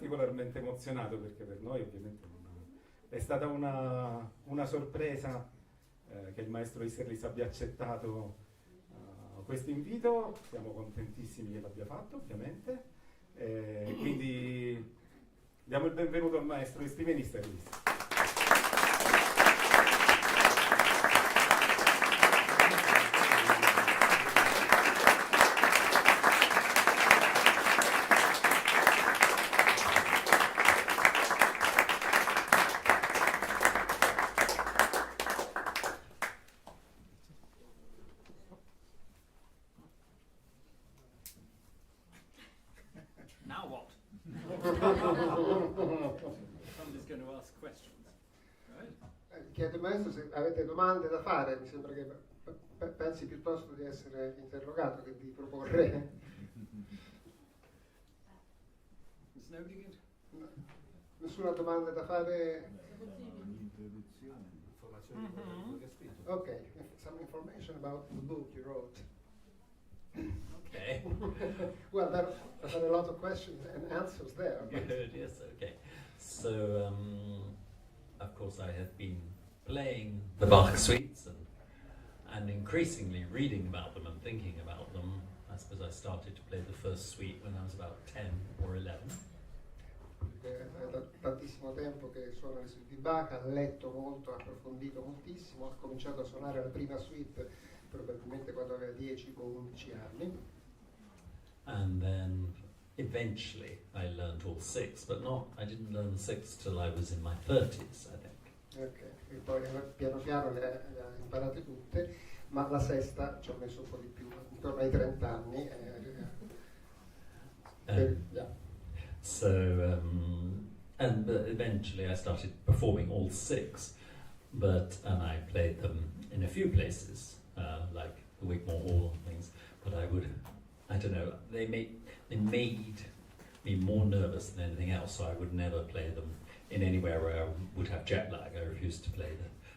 particolarmente emozionato perché per noi ovviamente è stata una sorpresa che il maestro Isserlis abbia accettato questo invito. Siamo contentissimi che l'abbia fatto, ovviamente. Quindi diamo il benvenuto al maestro Isserlis. Now what? Somebody's going to ask questions. Right? Chiedo maestro se avete domande da fare, mi sembra che pensi piuttosto di essere interrogato che di proporre. Is nobody good? No. Nessuna domanda da fare? Ok, some information about the book you wrote. Okay. Well, there are a lot of questions and answers there. Good, yes, okay. So, of course, I have been playing the Bach suites and increasingly reading about them and thinking about them. I suppose I started to play the first suite when I was about 10 or 11. È da tantissimo tempo che suona le suite di Bach, ha letto molto, ha approfondito moltissimo, ha cominciato a suonare la prima suite probabilmente quando aveva 10 o 11 anni. And then eventually I learned all six, but I didn't learn the six till I was in my 30s, I think. Ok, e poi piano piano le ha imparate tutte, ma la sesta ci ho messo un po' di più, intorno ai 30 anni. Yeah. So, and eventually I started performing all six, and I played them in a few places, like the Wigmore Hall and things, but I don't know, they made me more nervous than anything else, so I would never play them in anywhere where I would have jet lag. I refused to play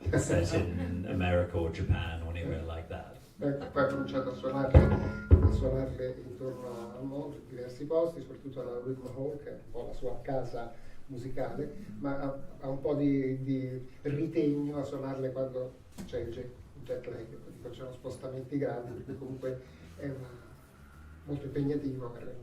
the set in America or Japan or anywhere like that. Poi ha cominciato a suonarle intorno al mondo, in diversi posti, soprattutto alla Wigmore Hall, che è un po' la sua casa musicale, ma ha un po' di ritegno a suonarle quando c'è il jet lag, quindi facciamo spostamenti grandi, perché comunque è molto impegnativo per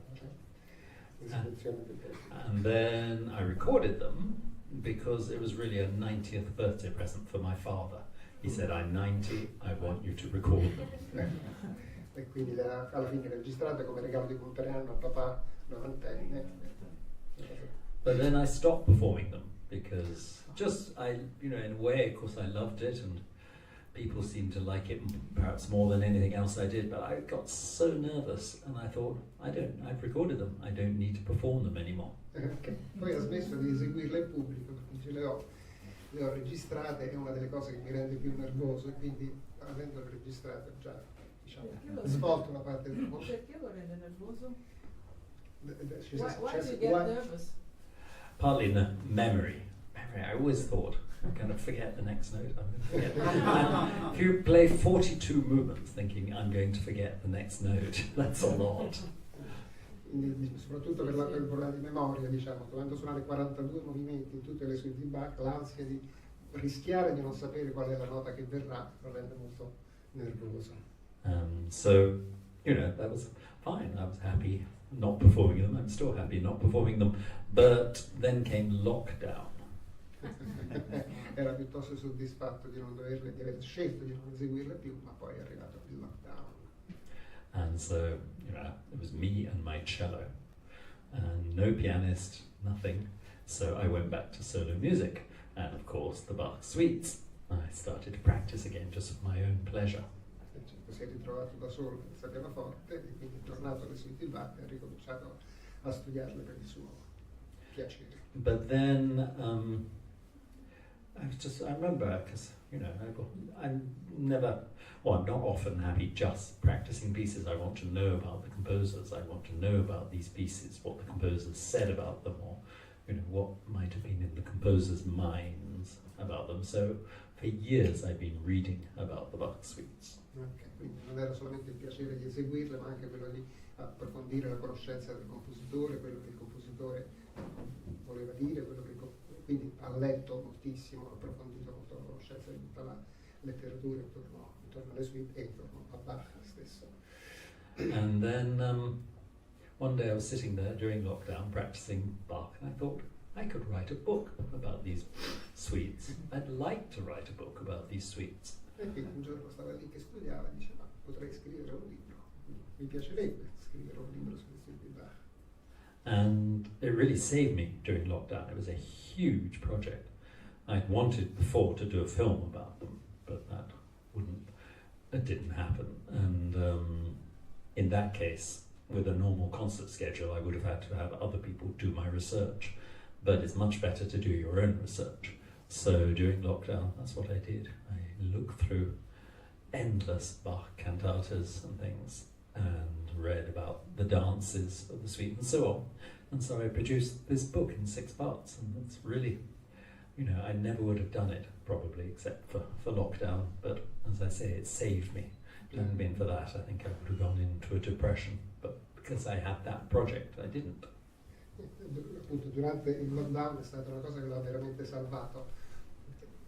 l'esecuzione del testo. And then I recorded them because it was really a 90th birthday present for my father. He said, I'm 90, I want you to record them. E quindi alla fine registrate come regalo di compleanno al papà novantenne. But then I stopped performing them because in a way, of course, I loved it and people seemed to like it perhaps more than anything else I did, but I got so nervous and I thought, I've recorded them, I don't need to perform them anymore. Okay. Poi ha smesso di eseguirle in pubblico, perché le ho registrate, è una delle cose che mi rende più nervoso, e quindi avendole registrate ho già svolto una parte del lavoro. Perché lo rende nervoso? Why do you get nervous? Partly memory. I always thought, I'm going to forget the next note. I'm going to forget. If you play 42 movements thinking, I'm going to forget the next note, that's a lot. Quindi, soprattutto per il problema di memoria, diciamo, dovendo suonare 42 movimenti in tutte le suite di Bach, l'ansia di rischiare di non sapere qual è la nota che verrà lo rende molto nervoso. So, that was fine. I was happy not performing them. I'm still happy not performing them. But then came lockdown. Era piuttosto soddisfatto di aver scelto di non eseguirle più, ma poi è arrivato il lockdown. And so, it was me and my cello, and no pianist, nothing. So I went back to solo music, and of course the Bach suites. I started to practice again just for my own pleasure. Si è ritrovato da solo senza pianoforte, e quindi è tornato alle suite di Bach e ha ricominciato a studiarle per il suo piacere. But then I remember, because I'm not often happy just practicing pieces. I want to know about the composers. I want to know about these pieces, what the composers said about them, or what might have been in the composers' minds about them. So for years I've been reading about the Bach suites. Okay, quindi non era solamente il piacere di eseguirle, ma anche quello di approfondire la conoscenza del compositore, quello che il compositore moltissimo, ho approfondito molto la conoscenza di tutta la letteratura intorno alle suite e intorno a Bach stesso. And then one day I was sitting there during lockdown practicing Bach, and I thought, I could write a book about these suites. I'd like to write a book about these suites. E quindi un giorno stava lì che studiava e diceva, potrei scrivere un libro, mi piacerebbe scrivere un libro sulle suite di Bach. And it really saved me during lockdown. It was a huge project. I'd wanted before to do a film about them, but it didn't happen. And in that case, with a normal concert schedule, I would have had to have other people do my research. But it's much better to do your own research. So during lockdown, that's what I did. I looked through endless Bach cantatas and things and read about the dances of the suite and so on. And so I produced this book in 6 parts, and it's really, I never would have done it probably except for lockdown, but as I say, it saved me. If it hadn't been for that, I think I would have gone into a depression, but because I had that project, I didn't. Appunto durante il lockdown è stata una cosa che l'ha veramente salvato,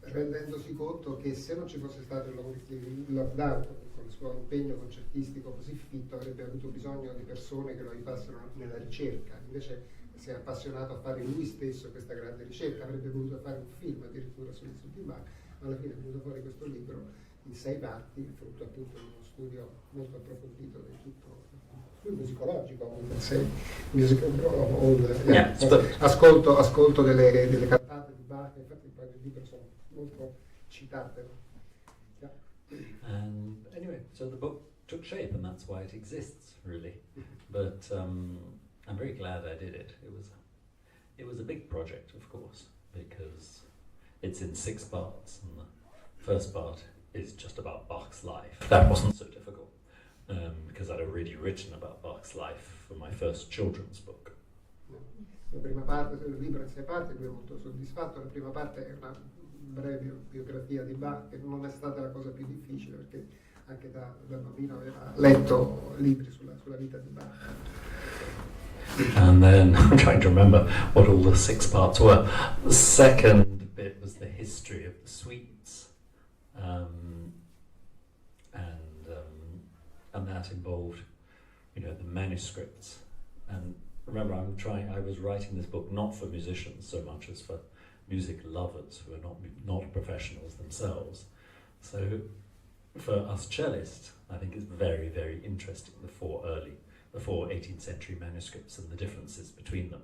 rendendosi conto che se non ci fosse stato il lockdown con il suo impegno concertistico così fitto avrebbe avuto bisogno di persone che lo aiutassero nella ricerca. Invece si è appassionato a fare lui stesso questa grande ricerca, avrebbe voluto fare un film addirittura sulle suite di Bach, ma alla fine è venuto fuori questo libro in 6 parti, frutto appunto di uno studio molto approfondito di tutto il musicologico, ascolto delle cantate di Bach, infatti poi nel libro sono molto citate. Yeah. And anyway, so the book took shape, and that's why it exists, really. But I'm very glad I did it. It was a big project, of course, because it's in 6 parts, and the first part is just about Bach's life. That wasn't so difficult, because I'd already written about Bach's life for my first children's book. La prima parte del libro è in 6 parti, lui è molto soddisfatto. La prima parte è una breve biografia di Bach, che non è stata la cosa più difficile, perché anche da bambino aveva letto libri sulla vita di Bach. And then I'm trying to remember what all the 6 parts were. The second bit was the history of the suites, and that involved, the manuscripts. And remember, I was writing this book not for musicians so much as for music lovers who are not professionals themselves. So for us cellists, I think it's very, very interesting, the four 18th century manuscripts and the differences between them.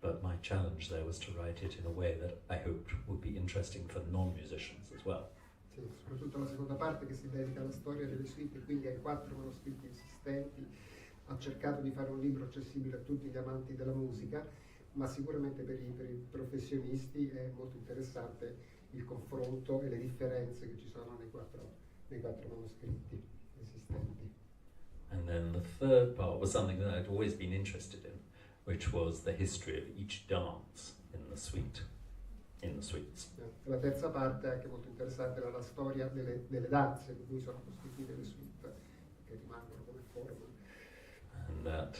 But my challenge there was to write it in a way that I hoped would be interesting for non-musicians as well. Sì, soprattutto la seconda parte che si dedica alla storia delle suite, quindi ai 4 manoscritti esistenti. Ha cercato di fare un libro accessibile a tutti gli amanti della musica, ma sicuramente per i professionisti è molto interessante il confronto e le differenze che ci sono nei quattro manoscritti esistenti. And then the third part was something that I'd always been interested in, which was the history of each dance in the suites. La terza parte, anche molto interessante, era la storia delle danze di cui sono costituite le suite, che rimangono come forma. And that,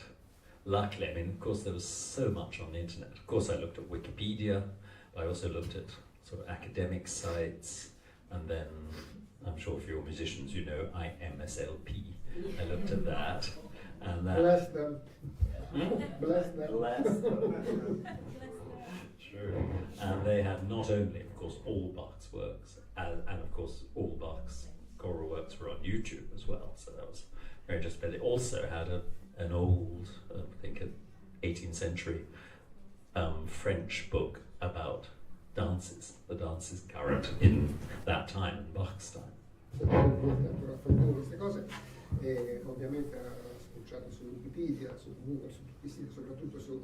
luckily, of course there was so much on the internet. Of course I looked at Wikipedia, but I also looked at sort of academic sites, and then, I'm sure for your musicians you know IMSLP. I looked at that, and that... Bless them. Bless them. Bless them. True. And they had not only, of course, all Bach's works, and of course all Bach's choral works were on YouTube as well, so that was very interesting. But they also had an old, I think an 18th century French book about dances, the dances current in that time, in Bach's time. Approfondito queste cose e ovviamente ha spulciato su Wikipedia, su Google, su tutti i siti, soprattutto su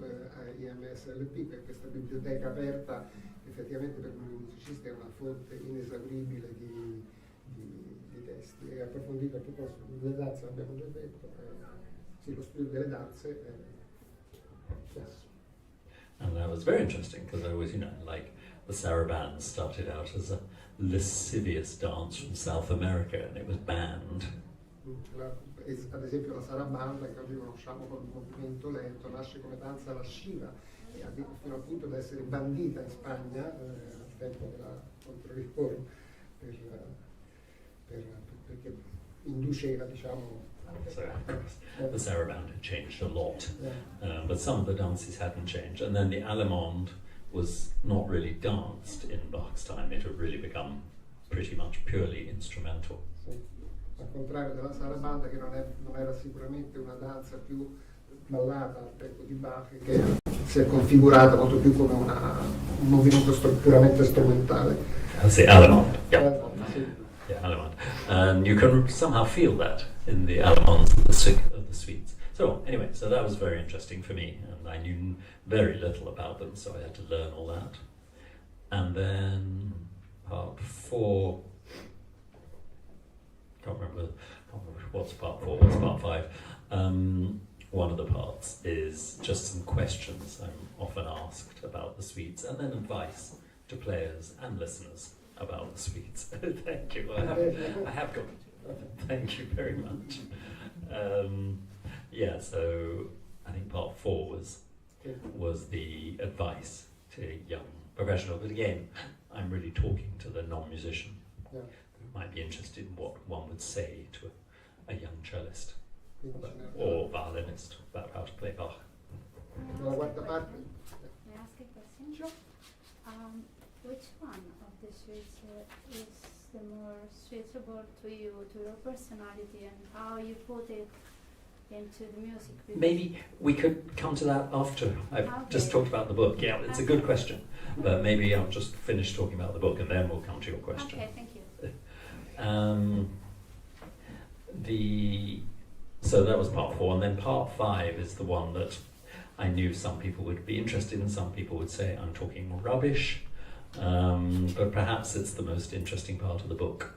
IMSLP, per questa biblioteca aperta effettivamente per noi musicisti è una fonte inesauribile di testi. E approfondito a proposito delle danze, l'abbiamo già detto, sì, lo studio delle danze. Yes. And that was very interesting because I always, like the saraband started out as a lascivious dance from South America and it was banned. Ad esempio la sarabanda, che oggi conosciamo come movimento lento, nasce come danza lasciva e fino al punto da essere bandita in Spagna tempo era contro di loro perché induceva, diciamo. So the saraband had changed a lot, but some of the dances hadn't changed. And then the allemande was not really danced in Bach's time. It had really become pretty much purely instrumental. Sì. Al contrario della sarabanda, che non era sicuramente una danza più ballata al tempo di Bach, che si è configurata molto più come un movimento puramente strumentale. That's the allemande. Yeah. Sì. Yeah, allemande. And you can somehow feel that in the allemandes of the suites. So anyway, so that was very interesting for me, and I knew very little about them, so I had to learn all that. And then part 4, can't remember what's part 4, what's part 5. One of the parts is just some questions I'm often asked about the suites, and then advice to players and listeners about the suites. Thank you. I have got. Thank you very much. Yeah, so I think part 4 was the advice to young professionals. But again, I'm really talking to the non-musician who might be interested in what one would say to a young cellist or violinist about how to play Bach. La quarta parte. May I ask a question? Sure. Which one of the suites is the more suitable to you, to your personality, and how you put it into the music? Because Maybe we could come to that after I've just talked about the book. Yeah, it's a good question, but maybe I'll just finish talking about the book and then we'll come to your question. Okay, thank you. So that was part 4, and then part 5 is the one that I knew some people would be interested in. Some people would say I'm talking rubbish, but perhaps it's the most interesting part of the book.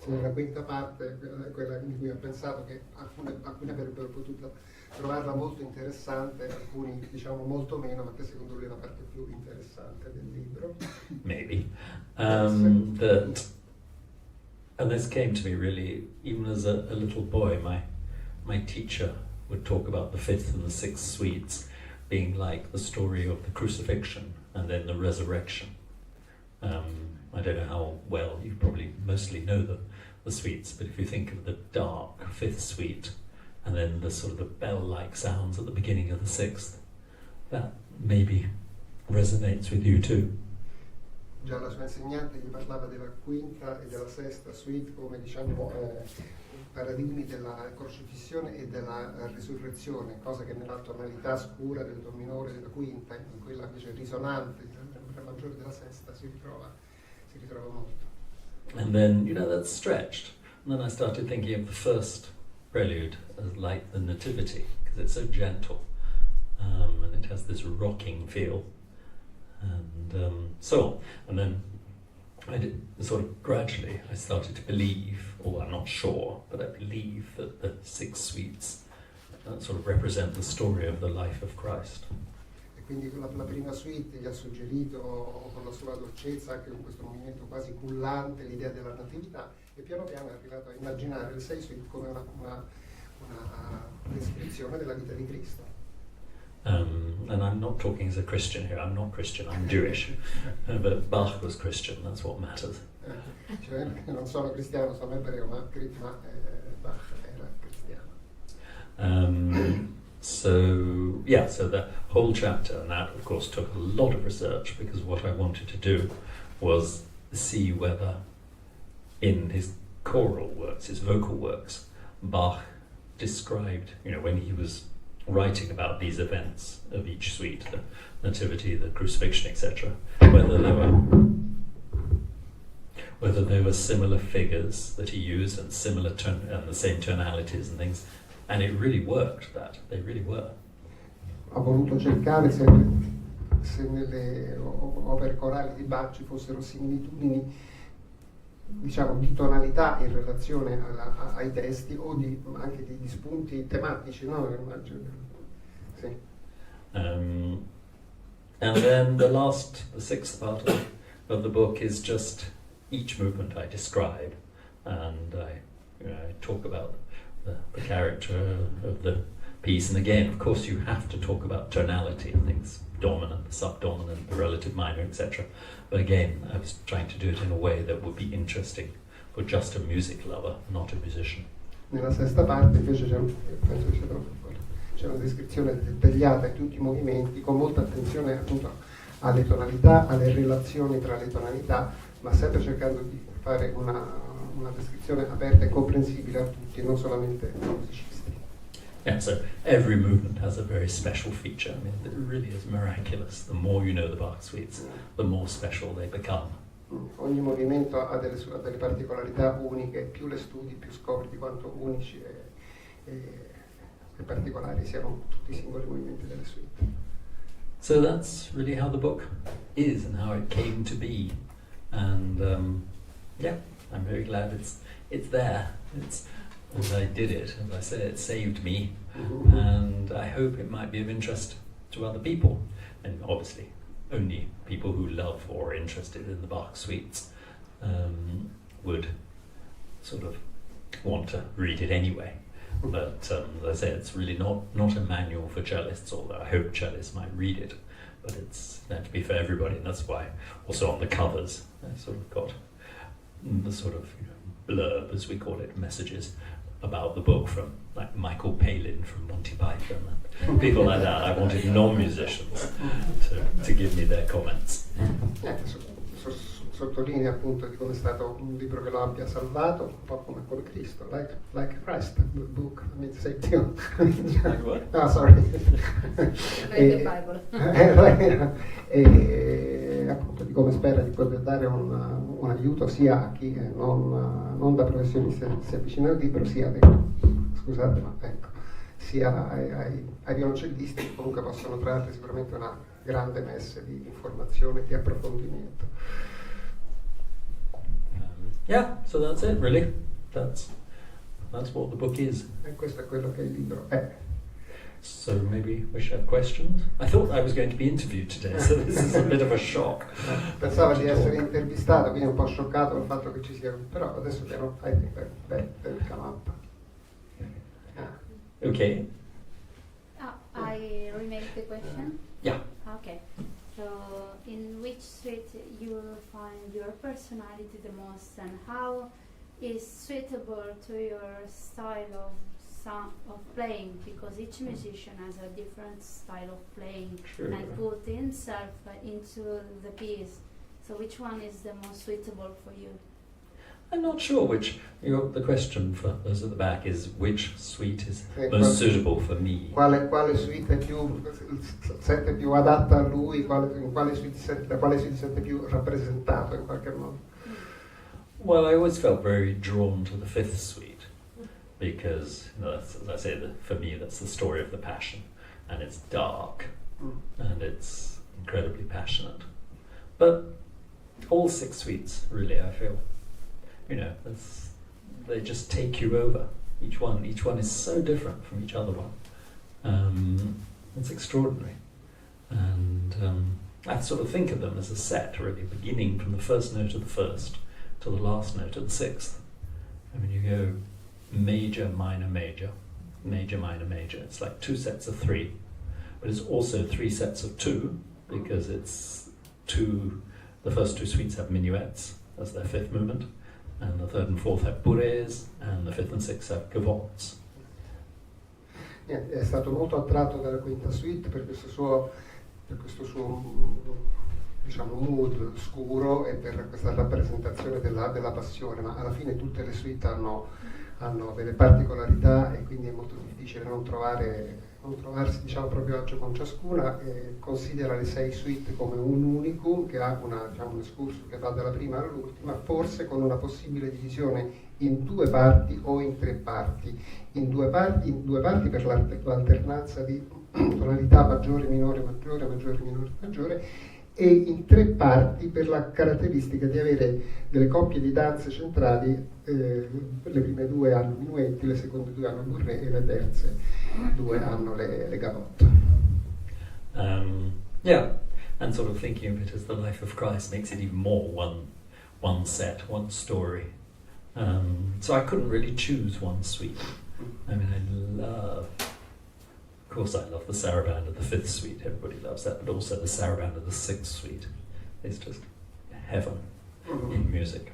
Sì, la quinta parte è quella in cui ho pensato che alcuni avrebbero potuto trovarla molto interessante, alcuni diciamo molto meno, ma che secondo lui è la parte più interessante del libro. Maybe. And this came to me really, even as a little boy, my teacher would talk about the 5th and the 6th suites being like the story of the crucifixion and then the resurrection. I don't know how well, you probably mostly know the suites, but if you think of the dark 5th suite and then the sort of the bell-like sounds at the beginning of the 6th, that maybe resonates with you too. Già la sua insegnante gli parlava della quinta e della sesta suite come diciamo paradigmi della crocifissione e della risurrezione, cosa che nella tonalità scura del do minore della quinta, in quella invece risonante del maggiore della sesta si ritrova molto. And then, that's stretched. And then I started thinking of the first prelude as like the Nativity, because it's so gentle, and it has this rocking feel. And so on. And then I did sort of gradually, I started to believe, or I'm not sure, but I believe that the 6 suites sort of represent the story of the life of Christ. E quindi la prima suite gli ha suggerito con la sua dolcezza, anche con questo movimento quasi cullante, l'idea della natività, e piano piano è arrivato a immaginare le 6 suite come una descrizione della vita di Cristo. And I'm not talking as a Christian here, I'm not Christian, I'm Jewish. But Bach was Christian, that's what matters. Cioè, non sono cristiano, sono ebreo, ma Bach era cristiano. So the whole chapter, and that of course took a lot of research, because what I wanted to do was see whether in his choral works, his vocal works, Bach described, when he was writing about these events of each suite, the nativity, the crucifixion, etc., whether there were similar figures that he used and similar and the same tonalities and things, and it really worked. That they really were. Ho voluto cercare se nelle opere corali di Bach ci fossero similitudini, diciamo, di tonalità in relazione ai testi o anche di spunti tematici, no? Sì. And then the 6th part of the book is just each movement I describe, and I talk about the character of the piece. And again, of course, you have to talk about tonality and things dominant, the subdominant, the relative minor, etc. But again, I was trying to do it in a way that would be interesting for just a music lover, not a musician. Nella sesta parte invece c'è una descrizione dettagliata di tutti i movimenti, con molta attenzione appunto alle tonalità, alle relazioni tra le tonalità, ma sempre cercando di fare una descrizione aperta e comprensibile a tutti, non solamente ai musicisti. Yeah, so every movement has a very special feature. I mean, it really is miraculous. The more you know the Bach suites, the more special they become. Ogni movimento ha delle particolarità uniche, più le studi, più scopri di quanto unici e particolari siano tutti i singoli movimenti delle suite. So that's really how the book is and how it came to be. And yeah, I'm very glad it's there. As I did it, as I said, it saved me, and I hope it might be of interest to other people, and obviously only people who love or are interested in the Bach suites would sort of want to read it anyway. But as I say, it's really not a manual for cellists, although I hope cellists might read it, but it's meant to be for everybody, and that's why also on the covers I sort of got the sort of blurb, as we call it, messages about the book from like Michael Palin from Monty Python and people like that. I wanted non-musicians to give me their comments. Sottolinea appunto di come è stato un libro che lo abbia salvato, un po' come Cristo, like Christ, the book, I mean, saved you. Like what? No, sorry. Like the Bible. E appunto di come spera di poter dare un aiuto sia a chi non da professionista si avvicina al libro, sia sia ai violoncellisti che comunque possono trarre sicuramente una grande messe di informazione e di approfondimento. Yeah, so that's it really. That's what the book is. E questo è quello che il libro è. So maybe we should have questions. I thought I was going to be interviewed today, so this is a bit of a shock. Pensavo di essere intervistato, quindi un po' scioccato dal fatto che ci sia, però adesso piano I think they'll come up. Okay. I remake the question. Yeah. Okay. So, in which suite you find your personality the most, and how is suitable to your style of playing? Because each musician has a different style of playing Sure. and put himself into the piece. So, which one is the most suitable for you? I'm not sure which. The question for those at the back is which suite is most suitable for me. Quale suite sente più adatta a lui? Da quale suite si sente più rappresentato in qualche modo? Well, I always felt very drawn to the fifth suite because, that's, as I say, for me that's the story of the Passion, and it's dark and it's incredibly passionate. But all six suites, really, I feel. They just take you over. Each one is so different from each other one. It's extraordinary, and I sort of think of them as a set, really, beginning from the first note of the first to the last note of the sixth. I mean, you go major, minor, major, major, minor, major. It's like two sets of three, but it's also three sets of two because it's two. The first two suites have minuets as their fifth movement. And the third and fourth have bourrées, and the fifth and sixth have gavottes. È stato molto attratto dalla quinta suite per questo suo diciamo mood scuro e per questa rappresentazione della passione, ma alla fine tutte le suite hanno delle particolarità e quindi è molto difficile non trovarsi diciamo proprio agio con ciascuna. Considera le 6 suite come un unicum che ha un escursus che va dalla prima all'ultima, forse con una possibile divisione in 2 parti o in 3 parti. In due parti per l'alternanza di tonalità maggiore, minore, maggiore, maggiore, minore, maggiore, e in 3 parti per la caratteristica di avere delle coppie di danze centrali. Le prime 2 hanno minuetti, le seconde 2 hanno bourrée e le terze 2 hanno le gavotte. Yeah, and sort of thinking of it as the life of Christ makes it even more one set, one story. So I couldn't really choose one suite. I mean, I love Of course, I love the saraband of the Fifth Suite. Everybody loves that, but also the saraband of the Sixth Suite. It's just heaven in music.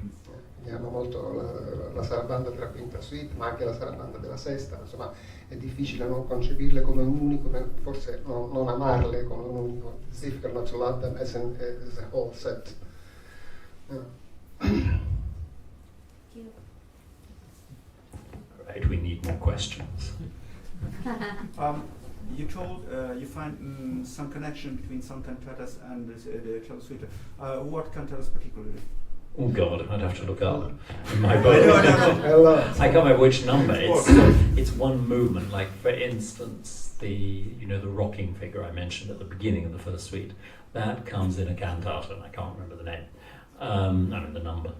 Amo molto la sarabanda della quinta suite, ma anche la sarabanda della sesta. Insomma, è difficile non concepirle come un unico, forse non amarle come un unico. It's difficult not to love them as a whole set. Thank you. Right, we need more questions. You told you find some connection between some cantatas and the cello suite. What cantatas particularly? Oh God, I'd have to look up in my book. I can't remember which number. It's one movement. Like for instance, the rocking figure I mentioned at the beginning of the first suite. That comes in a cantata, and I can't remember the name. I mean the number,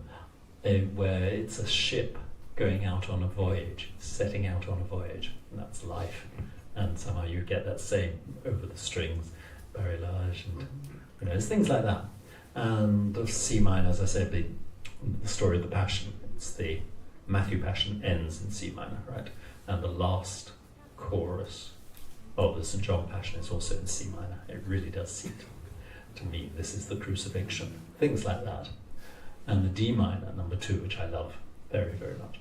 where it's a ship going out on a voyage, setting out on a voyage, and that's life. And somehow you get that same over the strings, very large, and it's things like that. And the C minor, as I said, the story of the Passion. It's the Matthew Passion ends in C minor, right? And the last chorus of the St. John Passion is also in C minor. It really does seem to me this is the crucifixion. Things like that. And the D minor, number 2, which I love very, very much.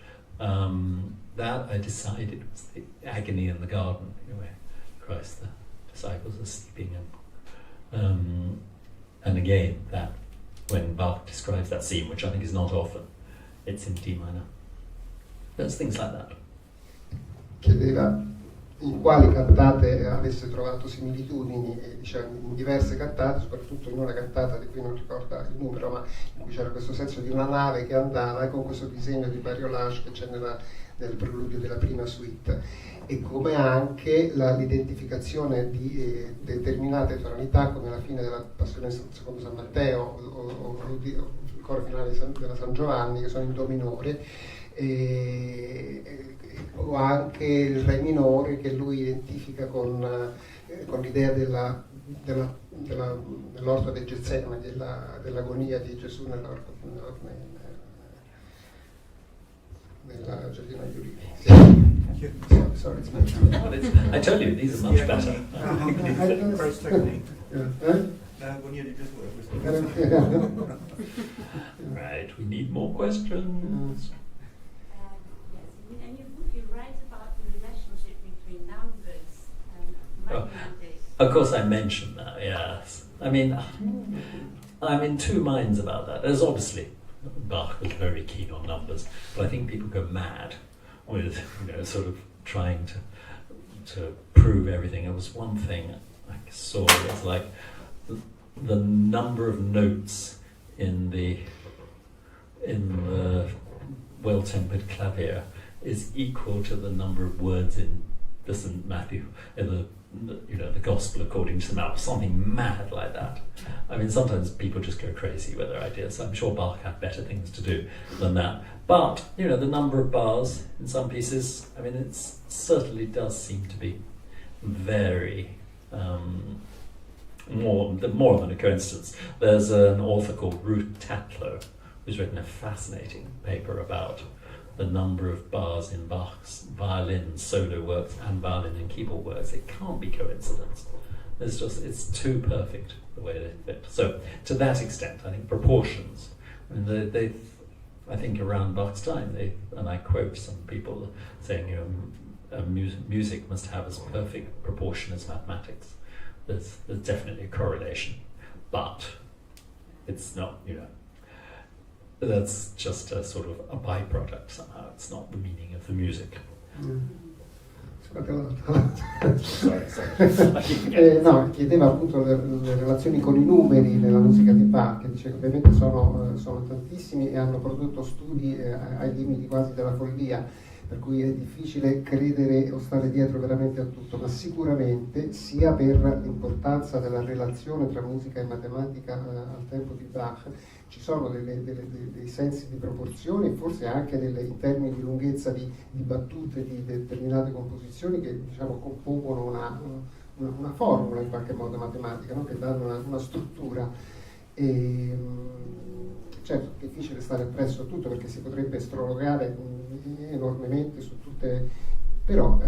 That I decided was the agony in the garden, where Christ, the disciples are sleeping, and again that when Bach describes that scene, which I think is not often, it's in D minor. There's things like that. Chiedeva in quali cantate avesse trovato similitudini, diciamo, in diverse cantate, soprattutto in una cantata di cui non ricorda il numero, ma in cui c'era questo senso di una nave che andava, e con questo disegno di bariolage che c'è nel preludio della prima suite, e come anche l'identificazione di determinate tonalità, come la fine della Passione secondo San Matteo o il coro finale della San Giovanni, che sono in do minore, o anche il re minore che lui identifica con l'idea dell'orto dei Getsemani, dell'agonia di Gesù nella giardino degli ulivi. Sorry, it's my turn. I tell you, these are much better. First technique. L'agonia di Gesù è questo. Right, we need more questions. Yes, in your book you write about the relationship between numbers and mathematics. Of course I mentioned that, yes. I mean, I'm in two minds about that. There's obviously, Bach was very keen on numbers, but I think people go mad with, sort of trying to prove everything. It was one thing I saw, it was like the number of notes in the well-tempered clavier is equal to the number of words in the St. Matthew, in the Gospel according to St. Matthew, something mad like that. I mean, sometimes people just go crazy with their ideas. I'm sure Bach had better things to do than that. But, the number of bars in some pieces, I mean, it certainly does seem to be very more than a coincidence. There's an author called Ruth Tatlow who's written a fascinating paper about the number of bars in Bach's violin solo works and violin and keyboard works. It can't be coincidence. It's too perfect the way they fit. So to that extent, I think proportions. I mean, I think around Bach's time, and I quote some people saying, music must have as perfect proportion as mathematics. There's definitely a correlation, but it's not, that's just a sort of a byproduct somehow. It's not the meaning of the music. No, chiedeva appunto le relazioni con i numeri nella musica di Bach, che dice che ovviamente sono tantissimi e hanno prodotto studi ai limiti quasi della follia, per cui è difficile credere o stare dietro veramente a tutto, ma sicuramente sia per l'importanza della relazione tra musica e matematica al tempo di Bach ci sono dei sensi di proporzione e forse anche in termini di lunghezza di battute di determinate composizioni che compongono una formula in qualche modo matematica, no? Che danno una struttura. Certo, è difficile stare appresso a tutto perché si potrebbe strologare enormemente su tutte, però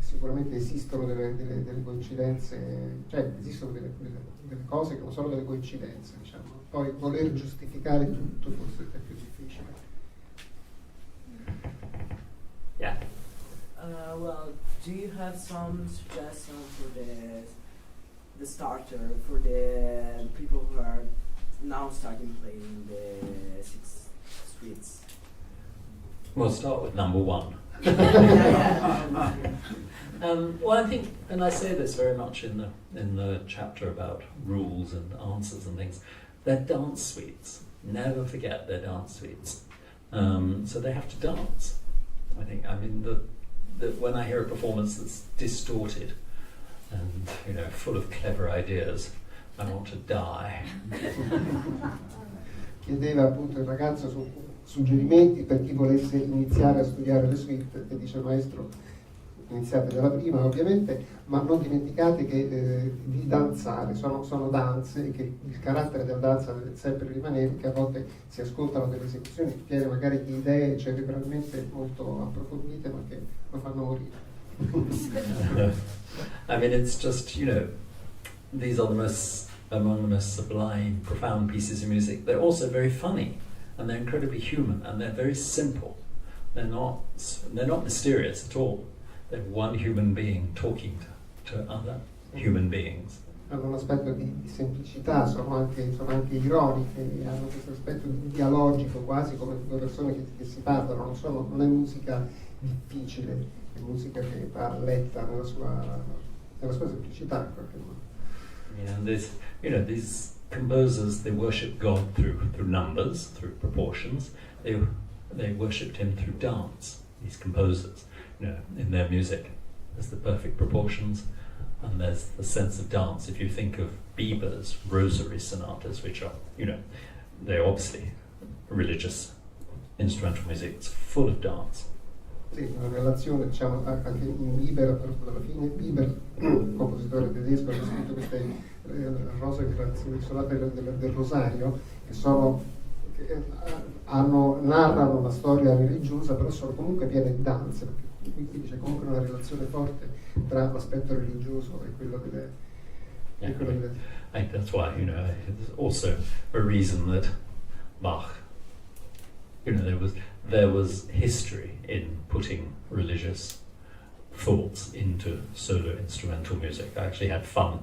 sicuramente esistono delle coincidenze, cioè esistono delle cose che non sono delle coincidenze, diciamo. Poi voler giustificare tutto forse è più difficile. Yeah. Well, do you have some suggestion for the starter, for the people who are now starting playing the 6 suites? We'll start with number 1. Well, I think, and I say this very much in the chapter about rules and answers and things, they're dance suites. Never forget they're dance suites. So they have to dance. I think. I mean, when I hear a performance that's distorted and full of clever ideas, I want to die. Chiedeva appunto il ragazzo suggerimenti per chi volesse iniziare a studiare le suite, e dice: maestro, iniziate dalla prima ovviamente, ma non dimenticate che di danzare sono danze, e che il carattere della danza deve sempre rimanere, che a volte si ascoltano delle esecuzioni piene magari di idee cerebralmente molto approfondite, ma che lo fanno morire. I mean, it's just, these are among the most sublime, profound pieces of music. They're also very funny, and they're incredibly human, and they're very simple. They're not mysterious at all. They're one human being talking to other human beings. Hanno un aspetto di semplicità, sono anche ironiche, hanno questo aspetto dialogico, quasi come due persone che si parlano. Non è musica difficile, è musica che va letta nella sua semplicità in qualche modo. And these composers, they worship God through numbers, through proportions. They worshipped him through dance. These composers, in their music, there's the perfect proportions, and there's the sense of dance. If you think of Bieber's Rosary sonatas, which are, they're obviously religious instrumental music, it's full of dance. Sì, una relazione, diciamo, anche in Bieber, alla fine Bieber, compositore tedesco, ha scritto queste sonate del Rosario, che narrano una storia religiosa, però sono comunque piene di danze, perché quindi c'è comunque una relazione forte tra l'aspetto religioso e quello delle... I think that's why, there's also a reason that Bach, there was history in putting religious thoughts into solo instrumental music. I actually had fun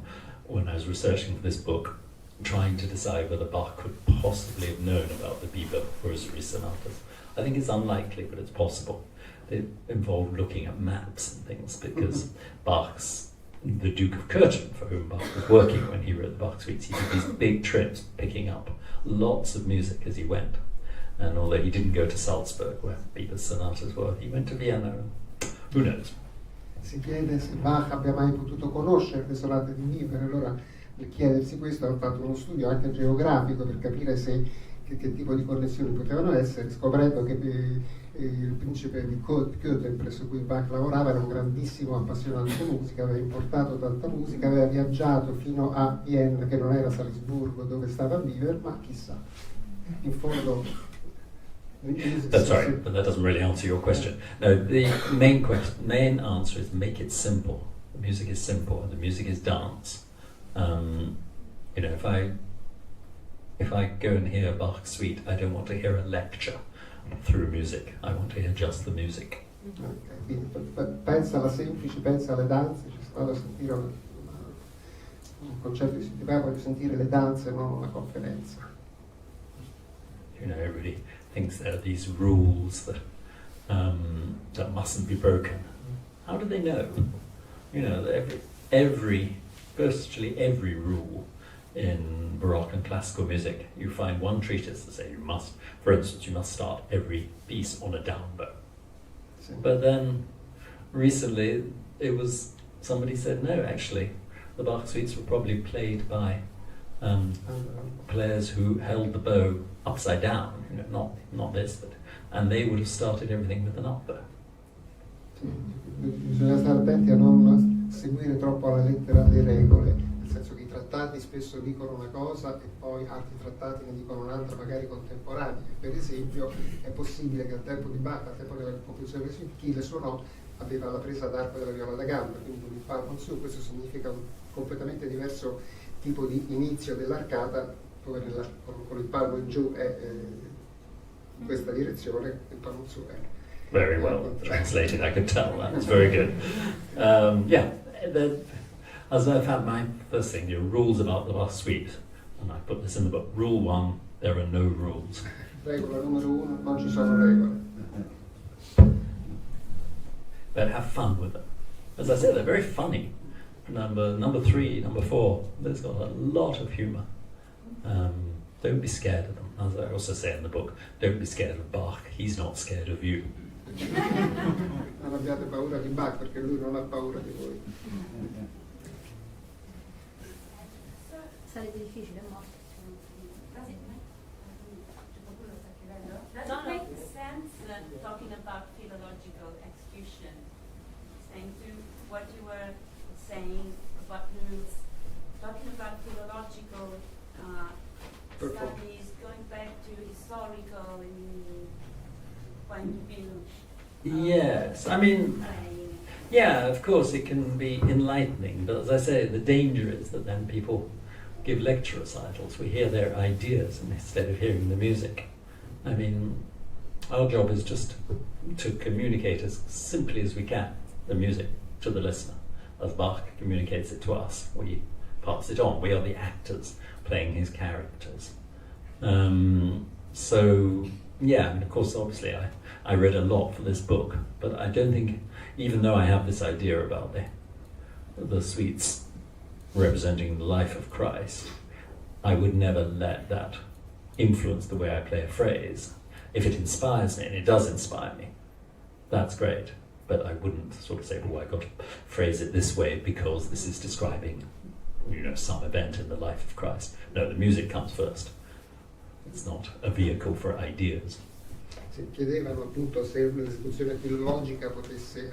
when I was researching for this book, trying to decide whether Bach could possibly have known about the Bieber Rosary sonatas. I think it's unlikely, but it's possible. They involved looking at maps and things, because the Duke of Curtin, for whom Bach was working when he wrote the Bach suites, he did these big trips picking up lots of music as he went. And although he didn't go to Salzburg, where Bieber's sonatas were, he went to Vienna, and who knows? Si chiede se Bach abbia mai potuto conoscere le sonate di Bieber, allora nel chiedersi questo hanno fatto uno studio anche geografico per capire che tipo di connessioni potevano essere, scoprendo che il principe di Köthen, presso cui Bach lavorava, era un grandissimo appassionato di musica, aveva importato tanta musica, aveva viaggiato fino a Vienna, che non era Salisburgo dove stava Bieber, ma chissà, in fondo... That's right, but that doesn't really answer your question. No, the main answer is make it simple. The music is simple, and the music is dance. If I go and hear a Bach suite, I don't want to hear a lecture through music. I want to hear just the music. Okay, quindi pensa alla semplice, pensa alle danze, ci vado a sentire un concerto di Senti, voglio sentire le danze, non una conferenza. Everybody thinks there are these rules that mustn't be broken. How do they know? Virtually every rule in Baroque and classical music, you find one treatise that say for instance, you must start every piece on a down bow. But then recently somebody said no, actually the Bach suites were probably played by players who held the bow upside down, not this, and they would have started everything with an up bow. Bisogna stare attenti a non seguire troppo alla lettera le regole, nel senso che i trattati spesso dicono una cosa e poi altri trattati ne dicono un'altra, magari contemporanea. Per esempio è possibile che al tempo di Bach, al tempo della composizione di chi le suonò, aveva la presa d'arco della viola da gamba, quindi con il palmo in su. Questo significa un completamente diverso tipo di inizio dell'arcata, dove con il palmo in giù è in questa direzione, il palmo in su è Very well translated, I could tell. That was very good. Yeah, as I found my first thing, rules about the last suite, and I put this in the book. Rule 1, there are no rules. Regola numero 1, non ci sono regole. But have fun with them. As I said, they're very funny. Number 3, number 4, there's got a lot of humour. Don't be scared of them. As I also say in the book, don't be scared of Bach. He's not scared of you. Non abbiate paura di Bach, perché lui non ha paura di voi. Sarebbe difficile, molto. Does it make sense talking about philological execution? Saying to what you were saying about rules, talking about philological studies, going back to historical point of view. Yes, I mean, yeah, of course it can be enlightening, but as I say, the danger is that then people give lecture recitals. We hear their ideas instead of hearing the music. I mean, our job is just to communicate as simply as we can the music to the listener. As Bach communicates it to us, we pass it on. We are the actors playing his characters. So, yeah, and of course, obviously, I read a lot for this book, but I don't think, even though I have this idea about the suites representing the life of Christ, I would never let that influence the way I play a phrase. If it inspires me, and it does inspire me, that's great. But I wouldn't sort of say, oh, I got to phrase it this way because this is describing, some event in the life of Christ. No, the music comes first. It's not a vehicle for ideas. Si chiedevano appunto se l'esecuzione filologica fosse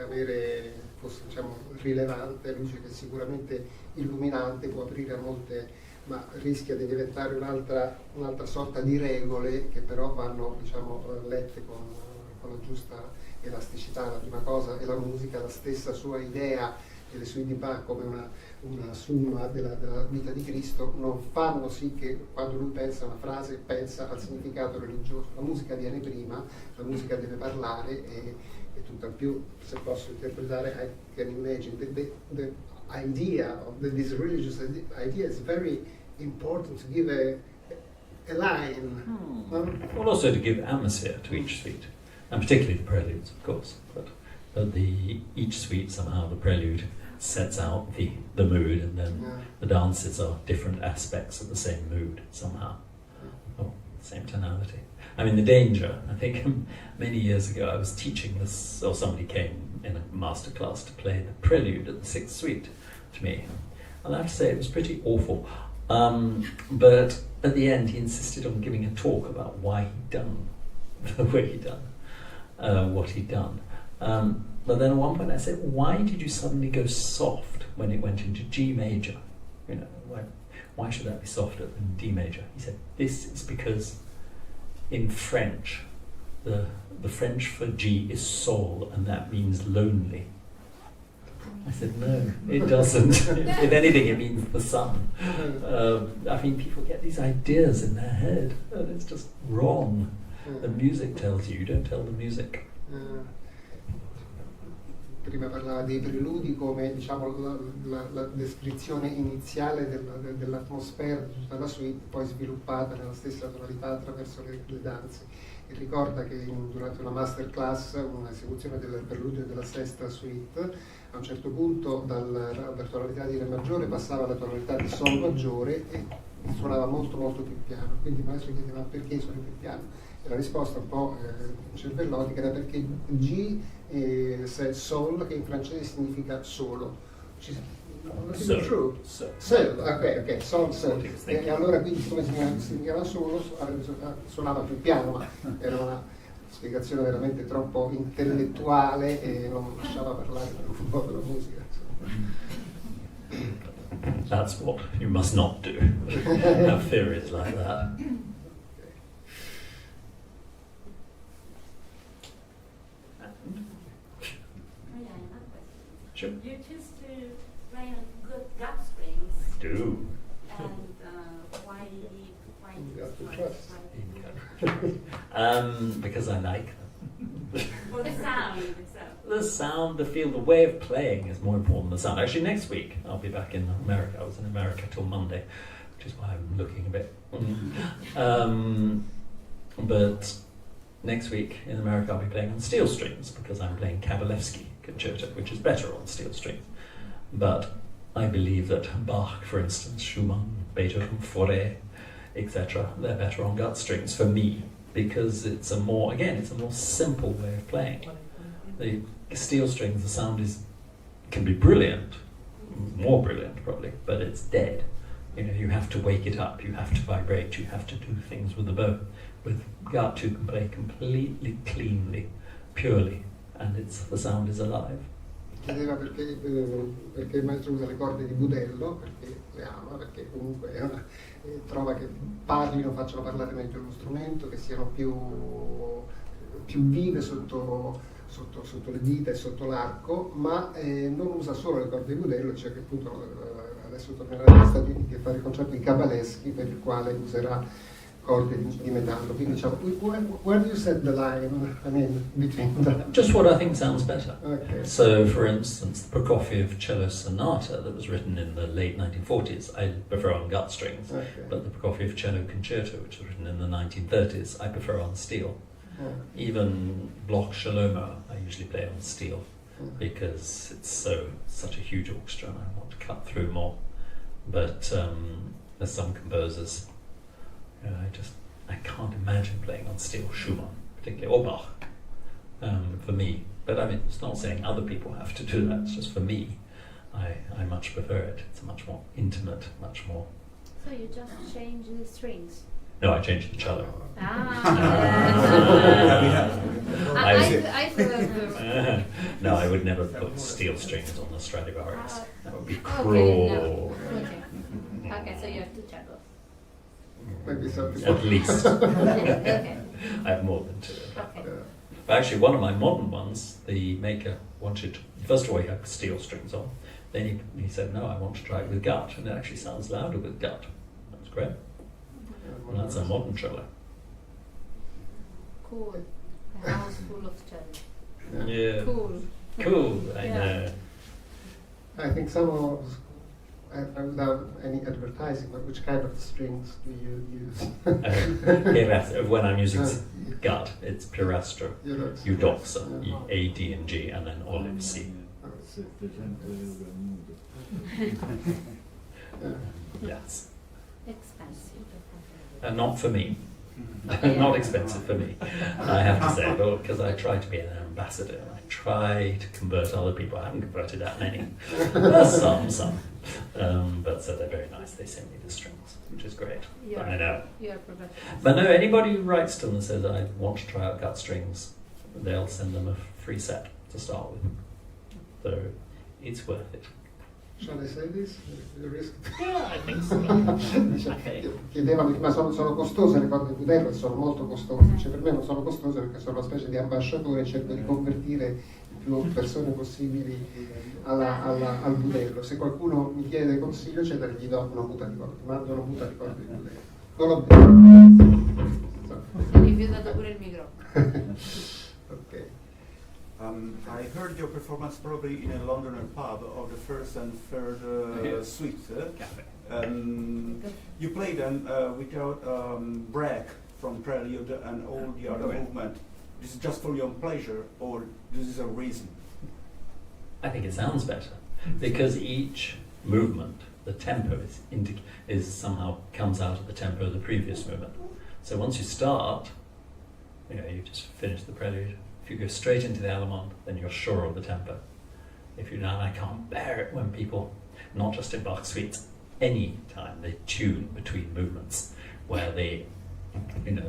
rilevante. Lui dice che sicuramente illuminante, può aprire a molte, ma rischia di diventare un'altra sorta di regole che però vanno lette con la giusta elasticità. La prima cosa è la musica, la stessa sua idea delle suite di Bach come una summa della vita di Cristo non fanno sì che quando lui pensa a una frase pensa al significato religioso. La musica viene prima, la musica deve parlare e tutt'al più, se posso interpretare, I can imagine the idea of this religious idea is very important to give a line. Well, also to give atmosphere to each suite, and particularly the preludes, of course. But each suite, somehow the prelude sets out the mood, and then the dances are different aspects of the same mood somehow, or same tonality. I mean, the danger, I think many years ago I was teaching this, or somebody came in a master class to play the prelude at the Sixth Suite to me, and I have to say it was pretty awful. But at the end he insisted on giving a talk about why he'd done the way he'd done, what he'd done. But then at one point I said, why did you suddenly go soft when it went into G major? Why should that be softer than D major? He said, this is because in French, the French for G is sol, and that means lonely. I said, no, it doesn't. If anything, it means the sun. I mean, people get these ideas in their head, and it's just wrong. The music tells you don't tell the music. Prima parlava dei preludi come la descrizione iniziale dell'atmosfera di tutta la suite, poi sviluppata nella stessa tonalità attraverso le danze. E ricorda che durante una masterclass, un'esecuzione del preludio della sesta suite, a un certo punto dalla tonalità di Re maggiore passava alla tonalità di Sol maggiore e suonava molto molto più piano. Quindi il maestro chiedeva perché suoni più piano. E la risposta un po' cervellotica era perché G Sol, che in francese significa solo. True. Sol, ok, Sol. E allora quindi come significava solo, suonava più piano, ma era una spiegazione veramente troppo intellettuale e non lasciava parlare per un po' della musica. That's what you must not do. Have theories like that. trust? Because I like them. Or the sound. The sound, the feel, the way of playing is more important than the sound. Actually, next week I'll be back in America. I was in America till Monday, which is why I'm looking a bit. But next week in America I'll be playing on steel strings because I'm playing Kabalevsky Concerto, which is better on steel strings. But I believe that Bach, for instance, Schumann, Beethoven, Fauré, etc., they're better on gut strings for me because it's a more simple way of playing. The steel strings, the sound can be brilliant, more brilliant probably, but it's dead. You have to wake it up, you have to vibrate, you have to do things with the bow. With gut you can play completely, cleanly, purely, and the sound is alive. Chiedeva perché il maestro usa le corde di budello, perché le ama, perché comunque trova che facciano parlare meglio lo strumento, che siano più vive sotto le dita e sotto l'arco, ma non usa solo le corde di budello, cioè che appunto adesso tornerà negli Stati Uniti a fare il concerto di Kabalevsky, per il quale userà corde di metallo. Quindi diciamo, where do you set the line? I mean, between the... Just what I think sounds better. Okay. So, for instance, the Prokofiev cello sonata that was written in the late 1940s, I prefer on gut strings. Okay. But the Prokofiev cello concerto, which was written in the 1930s, I prefer on steel. Even Bloch Shalomo, I usually play on steel because it's such a huge orchestra and I want to cut through more. But there's some composers, I can't imagine playing on steel, Schumann particularly, or Bach, for me. But I mean, it's not saying other people have to do that, it's just for me. I much prefer it. It's much more intimate, much more... So you just change the strings? No, I changed the cello. No, I would never put steel strings on the Stradivarius. That would be cruel. Okay, so you have two cellos. Maybe something. At least. Okay. I have more than two. Okay. But actually, one of my modern ones, the maker wanted, first of all, he had steel strings on. Then he said, no, I want to try it with gut. And it actually sounds louder with gut. That's great. And that's a modern cello. Cool. A house full of cello. Yeah. Cool. I know. I think some of, without any advertising, but which kind of strings do you use? When I'm using gut, it's Pirastro, Eudoxa, Yeah. A, D, and G, and then Olive C. Yes. Expensive. Not for me. Not expensive for me, I have to say, because I try to be an ambassador. I try to convert other people. I haven't converted that many. Some. But so they're very nice. They send me the strings, which is great. I know. You're professional. But no, anybody who writes to them and says, I want to try out gut strings, they'll send them a free set to start with. So it's worth it. Shall I say this? The risk? Yeah, I think so. Chiedevano, ma sono costose le corde di budello, sono molto costose. Cioè, per me non sono costose perché sono una specie di ambasciatore e cerco di convertire il più persone possibili al budello. Se qualcuno mi chiede consiglio, gli do una muta di corde, mando una muta di corde di budello. Non l'ho detto. Si rifiutato pure il microfono. Ok. I heard your performance probably in a Londoner pub of the first and third suite. You played them without break from prelude and all the other movement. This is just for your own pleasure, or this is a reason? I think it sounds better because each movement, the tempo is somehow comes out of the tempo of the previous movement. So once you start, you just finish the prelude. If you go straight into the Allemande, then you're sure of the tempo. If you now, I can't bear it when people, not just in Bach suites, any time they tune between movements, where they,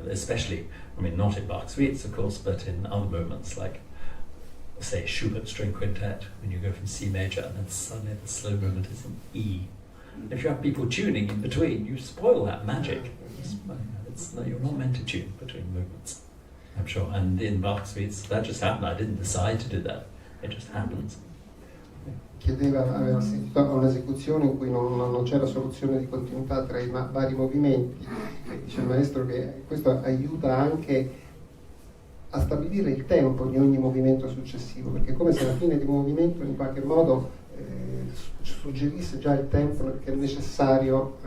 especially, not in Bach suites, of course, but in other movements like, say, Schubert string quintet, when you go from C major and then suddenly the slow movement is in E. If you have people tuning in between, you spoil that magic. You're not meant to tune between movements. I'm sure, and in Bach suites that just happened. I didn't decide to do that; it just happens. Aveva assistito a un'esecuzione in cui non c'era soluzione di continuità tra i vari movimenti dice il maestro, che questo aiuta anche a stabilire il tempo di ogni movimento successivo, perché è come se alla fine di un movimento in qualche modo suggerisse già il tempo che è necessario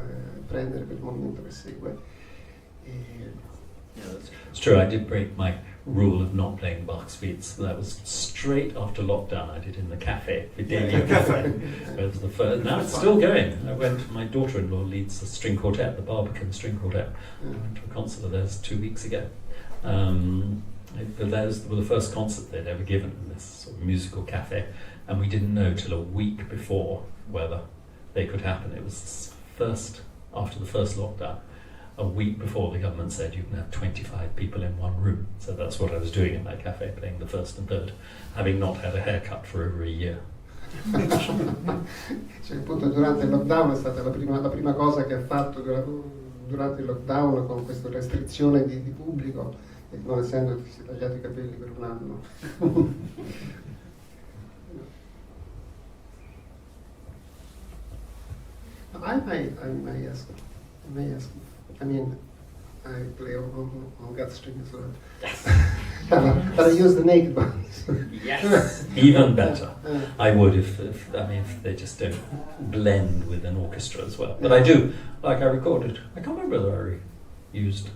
prendere per il movimento che segue. It's true, I did break my rule of not playing Bach suites. That was straight after lockdown. I did in the cafe. It was the first. Now it's still going. My daughter-in-law leads the string quartet, the Barbican string quartet. I went to a concert of theirs 2 weeks ago. Those were the first concert they'd ever given in this sort of musical cafe, and we didn't know till a week before whether they could happen. It was first after the first lockdown. A week before, the government said you can have 25 people in one room. So that's what I was doing in my cafe, playing the first and third, having not had a haircut for over a year. Cioè, appunto, durante il lockdown è stata la prima cosa che ha fatto durante il lockdown, con questa restrizione di pubblico, e non essendo si è tagliato i capelli per un anno. I may ask. I mean, I play on gut string as well. But I use the naked ones. Yes, even better. I would if they just don't blend with an orchestra as well. But I do, like I recorded. I can't remember whether I used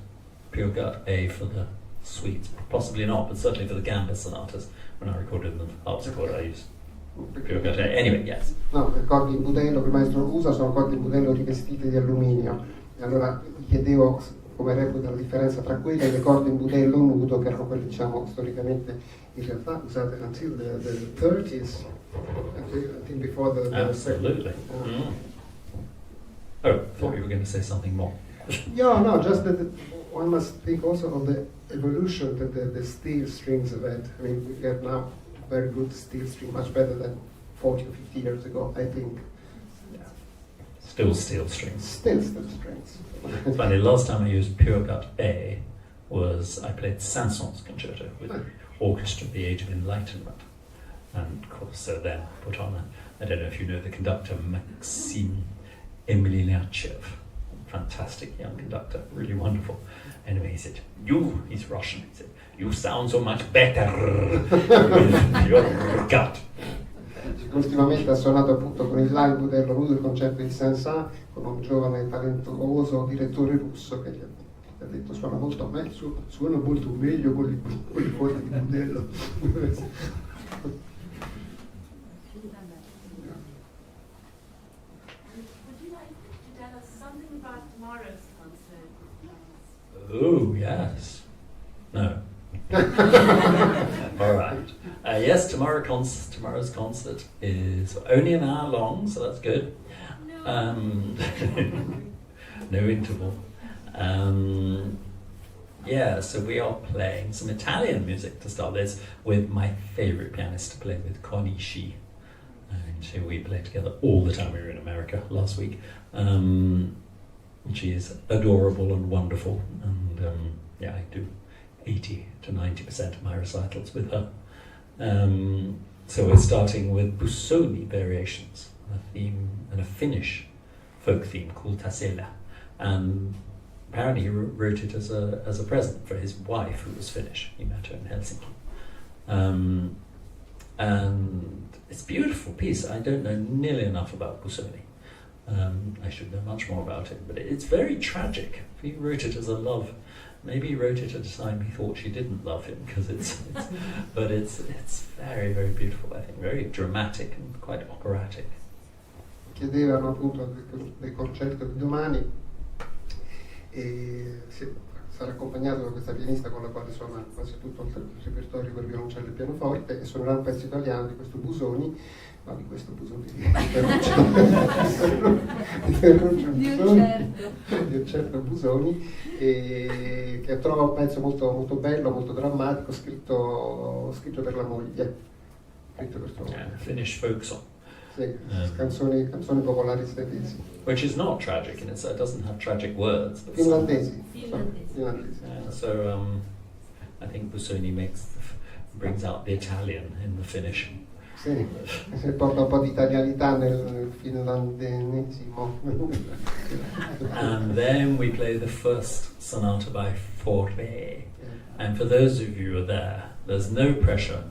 pure gut A for the suites, possibly not, but certainly for the gamba sonatas. When I recorded the harpsichord, I used pure gut A. Anyway, yes. No, le corde in budello che il maestro usa sono corde in budello rivestite di alluminio. E allora gli chiedevo come reputa la differenza tra quelle e le corde in budello nudo, che erano quelle, diciamo, storicamente in realtà usate until the 30s, until before the Absolutely. Oh, I thought you were going to say something more. Yeah, no, just that one must think also of the evolution that the steel strings have had. I mean, we have now very good steel string, much better than 40 or 50 years ago, I think. Still steel strings. Still strings. It's funny, last time I used pure gut A was I played Saint-Saëns concerto with the orchestra at the Age of Enlightenment. And of course, so then put on I don't know if you know the conductor, Maxim Emelianchev. Fantastic young conductor, really wonderful. Anyway, he said, he's Russian, he said, you sound so much better with your gut. Ultimamente ha suonato appunto con il live budello nudo il concerto di Saint-Saëns con un giovane talentuoso direttore russo che gli ha detto suona molto meglio con le corde di budello. Would you like to tell us something about tomorrow's concert? Oh, yes. No. All right. Yes, tomorrow's concert is only an hour long, so that's good. No interval. Yeah, so we are playing some Italian music to start this with my favorite pianist to play with, Connie Shi. And we played together all the time we were in America last week. She is adorable and wonderful, and yeah, I do 80 to 90% of my recitals with her. So we're starting with Busoni variations, a theme and a Finnish folk theme called Tasela, and apparently he wrote it as a present for his wife, who was Finnish. He met her in Helsinki, and it's a beautiful piece. I don't know nearly enough about Busoni. I should know much more about it, but it's very tragic. He wrote it as a love. Maybe he wrote it at a time he thought she didn't love him, because but it's very, very beautiful, I think, very dramatic and quite operatic. Chiedevano appunto del concerto di domani e sarà accompagnato da questa pianista con la quale suona quasi tutto il repertorio per violoncello e pianoforte, e suonerà un pezzo italiano di questo Busoni, no, di questo Busoni, di un certo Busoni, e che trova un pezzo molto, molto bello, molto drammatico, scritto per la moglie, scritto per sua moglie. Finnish folk song. Sì, canzoni popolari svedesi. Which is not tragic, and it doesn't have tragic words. But Finlandesi. So I think Busoni brings out the Italian in the Finnish. Sì, se porta un po' di italianità nel finlandenesimo. And then we play the first sonata by Fauré. And for those of you who are there, there's no pressure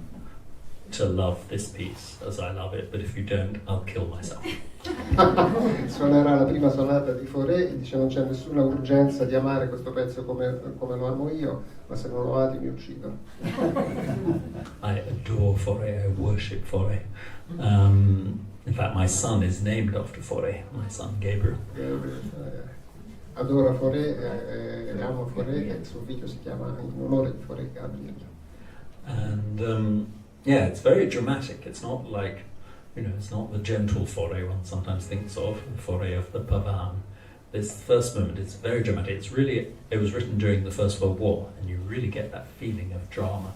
to love this piece as I love it, but if you don't, I'll kill myself. Suonerà la prima sonata di Fauré e dice non c'è nessuna urgenza di amare questo pezzo come lo amo io, ma se non lo ami mi uccido. I adore Fauré, I worship Fauré. In fact, my son is named after Fauré, my son Gabriel. Adora Fauré, amo Fauré e suo figlio si chiama in onore di Fauré Gabriel. And yeah, it's very dramatic. It's not like, it's not the gentle Fauré one sometimes thinks of, the Fauré of the Pavane. This first moment, it's very dramatic. It was written during the First World War, and you really get that feeling of drama,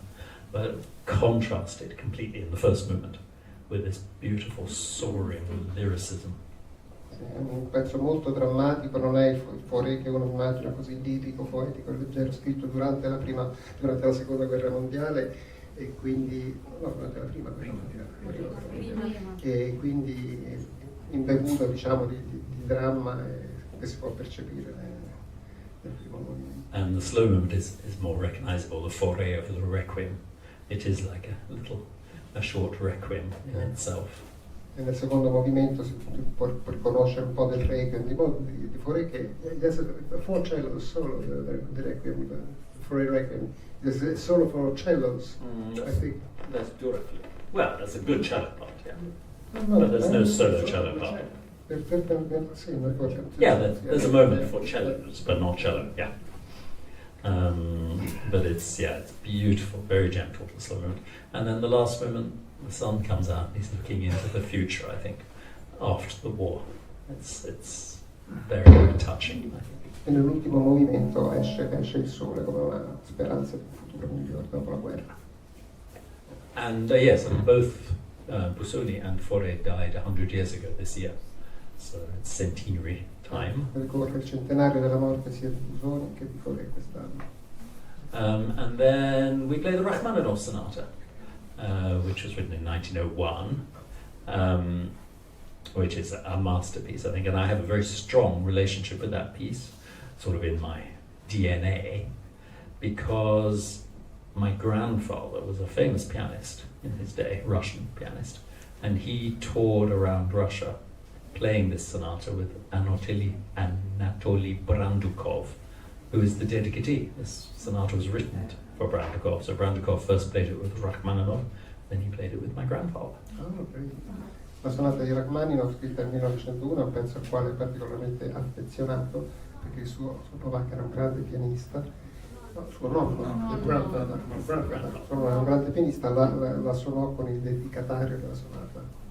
but contrasted completely in the first movement with this beautiful soaring lyricism. Sì, è un pezzo molto drammatico, non è il Fauré che uno immagina così lirico, poetico e leggero, scritto durante la Seconda Guerra Mondiale. E quindi durante la prima guerra mondiale, e quindi imbevuto diciamo di dramma che si può percepire nel primo movimento. And the slow movement is more recognizable, the Fauré of the Requiem. It is like a short requiem in itself. E nel secondo movimento si può riconoscere un po' del Requiem di Fauré, che è for cello solo, the Requiem, Fauré Requiem. There's solo for cellos, I think. That's beautiful. Well, that's a good cello part, yeah. But there's no solo cello part. Yeah, there's a moment for cellos, but not cello, yeah. But it's beautiful, very gentle, the slow moment. And then the last moment, the sun comes out, he's looking into the future, I think, after the war. It's very, very touching, I think. E nell'ultimo movimento esce il sole come una speranza di un futuro migliore dopo la guerra. And yes, and both Busoni and Fauré died 100 years ago this year, so it's centenary time. Ricorre il centenario della morte sia di Busoni che di Fauré quest'anno. And then we play the Rachmaninoff Sonata, which was written in 1901. Which is a masterpiece, I think, and I have a very strong relationship with that piece, sort of in my DNA, because my grandfather was a famous pianist in his day, Russian pianist, and he toured around Russia playing this sonata with Anatoly Brandukov, who is the dedicatee. This sonata was written for Brandukov, so Brandukov first played it with Rachmaninoff, then he played it with my grandfather. La sonata di Rachmaninoff, scritta nel 1901, è un pezzo al quale è particolarmente affezionato, perché il suo papà era un grande pianista, suo nonno era un grande pianista, la suonò con il dedicatario della sonata.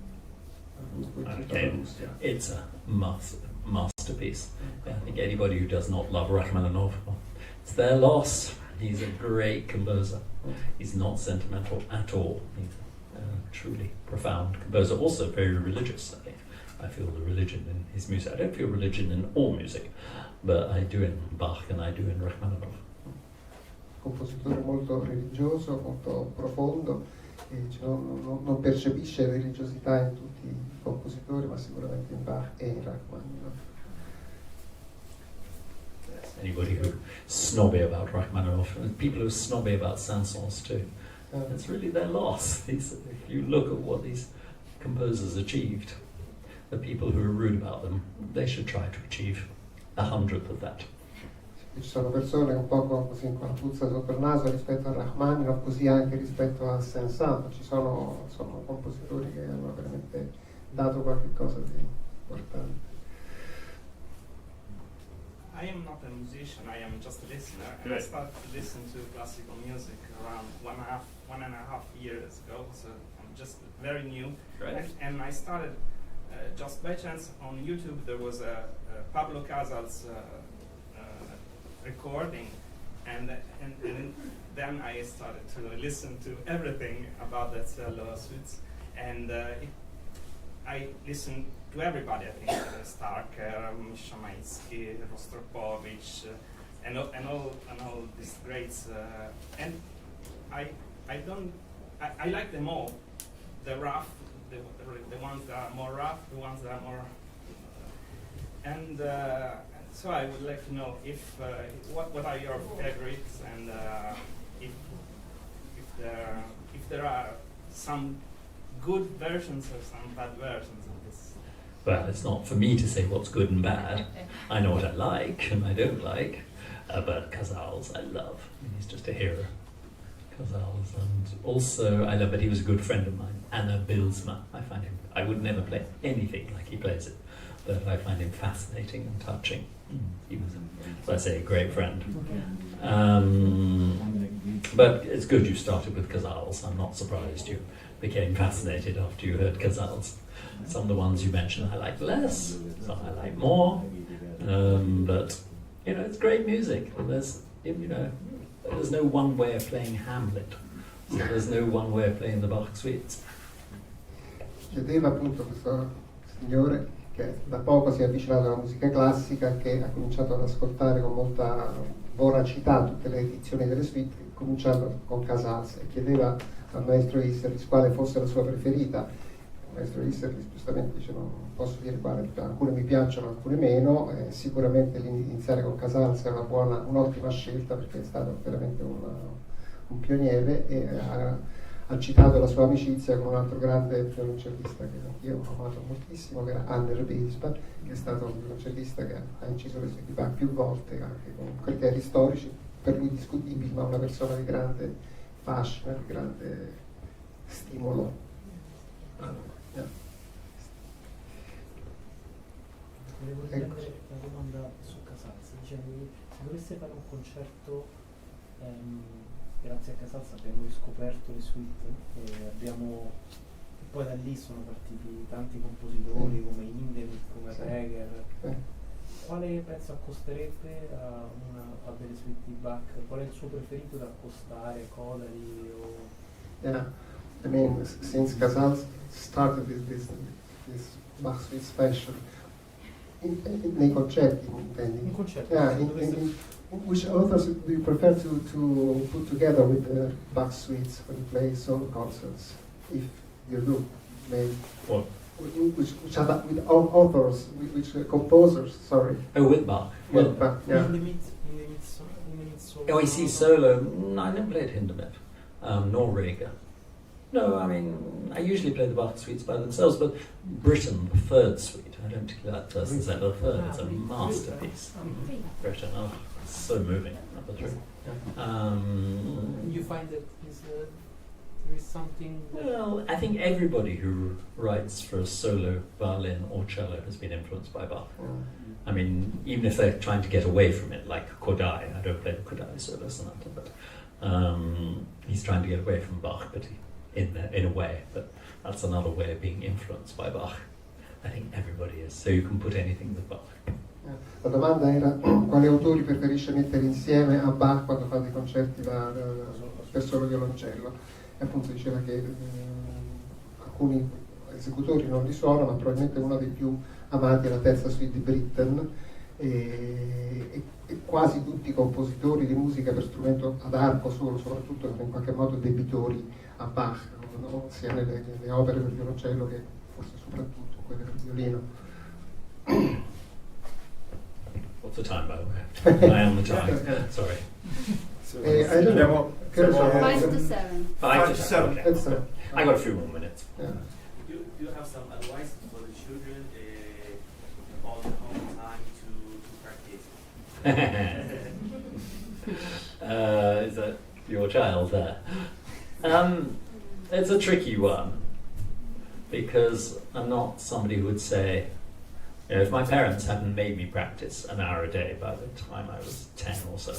It's a masterpiece. I think anybody who does not love Rachmaninoff, it's their loss. He's a great composer. He's not sentimental at all. He's truly profound composer, also very religious, I think. I feel the religion in his music. I don't feel religion in all music, but I do in Bach and I do in Rachmaninoff. Compositore molto religioso, molto profondo, e non percepisce religiosità in tutti i compositori, ma sicuramente in Bach e in Rachmaninoff. Anybody who's snobby about Rachmaninoff, and people who are snobby about Saint-Saëns too. It's really their loss. If you look at what these composers achieved, the people who are rude about them, they should try to achieve 100th of that. Ci sono persone un po' così con la puzza sotto il naso rispetto a Rachmaninoff, così anche rispetto a Saint-Saëns. Ci sono compositori che hanno veramente dato qualche cosa di importante. I am not a musician, I am just a listener. And I started to listen to classical music around one and a half years ago, so I'm just very new. Right. And I started just by chance on YouTube. There was a Pablo Casals recording, and then I started to listen to everything about the cello suites, and I listened to everybody. I think Starker, Shamansky, Rostropovich, and all these greats, and I like them all, the rough, the ones that are more rough, the ones that are more, and so I would like to know if what are your favorites, and if there are some good versions or some bad versions of this. Well, it's not for me to say what's good and bad. I know what I like and I don't like. But Casals, I love. He's just a hero. Casals, and also I love that he was a good friend of mine. Anna Bilsma. I would never play anything like he plays it, but I find him fascinating and touching. He was, as I say, a great friend. But it's good you started with Casals. I'm not surprised you became fascinated after you heard Casals. Some of the ones you mentioned I like less, some I like more, but you know, it's great music. There's no one way of playing Hamlet, so there's no one way of playing the Bach suites. Chiedeva appunto questo signore che da poco si è avvicinato alla musica classica, che ha cominciato ad ascoltare con molta voracità tutte le edizioni delle suite, cominciando con Casals, e chiedeva al maestro Isserlis quale fosse la sua preferita. Il maestro Isserlis giustamente dice: non posso dire quale, alcune mi piacciono, alcune meno, sicuramente iniziare con Casals è un'ottima scelta, perché è stato veramente un pioniere, e ha citato la sua amicizia con un altro grande violoncellista che io ho amato moltissimo, che era Anner Bilsma, che è stato un violoncellista che ha inciso le sue Bach più volte, anche con criteri storici per lui discutibili, ma una persona di grande fascino, di grande stimolo. Volevo riprendere la domanda su Casals. Dicevi, se dovesse fare un concerto, grazie a Casals abbiamo riscoperto le suite, e poi da lì sono partiti tanti compositori come Hindemith, come Reger. Quale pezzo accosterebbe a delle suite di Bach? Qual è il suo preferito da accostare? Codari o... Yeah, I mean, since Casals started with this Bach suite special, nei concerti, intendi? In concerti. Yeah, which authors do you prefer to put together with the Bach suites when you play solo concerts, if you do, maybe? What? Which authors, which composers, sorry. Oh, with Bach. With Well, Bach, yeah. oh, I see, solo. I never played Hindemith, nor Reger. No, I mean, I usually play the Bach suites by themselves, but Britain, the third suite, I don't particularly like the first and second, the third, it's a masterpiece. Britain, oh, it's so moving, not the truth. You find that there is something... Well, I think everybody who writes for a solo violin or cello has been influenced by Bach. I mean, even if they're trying to get away from it, like Kodai, I don't play the Kodai solo sonata, but he's trying to get away from Bach, but in a way, but that's another way of being influenced by Bach. I think everybody is, so you can put anything with Bach. La domanda era quali autori preferisce mettere insieme a Bach quando fa dei concerti per solo violoncello, e appunto diceva che alcuni esecutori non li suonano, ma probabilmente uno dei più amati è la terza suite di Britten, e quasi tutti i compositori di musica per strumento ad arco solo, soprattutto, sono in qualche modo debitori a Bach, no? Sia nelle opere per violoncello che forse soprattutto quelle per violino. What's the time, by the way? I am the time. Sorry. I don't know. 5 to 7. 5 to 7. Okay. I got a few more minutes. Yeah. Do you have some advice for the children about the home time to practice? Is that your child there? It's a tricky one, because I'm not somebody who would say, you know, if my parents hadn't made me practice an hour a day by the time I was 10 or so,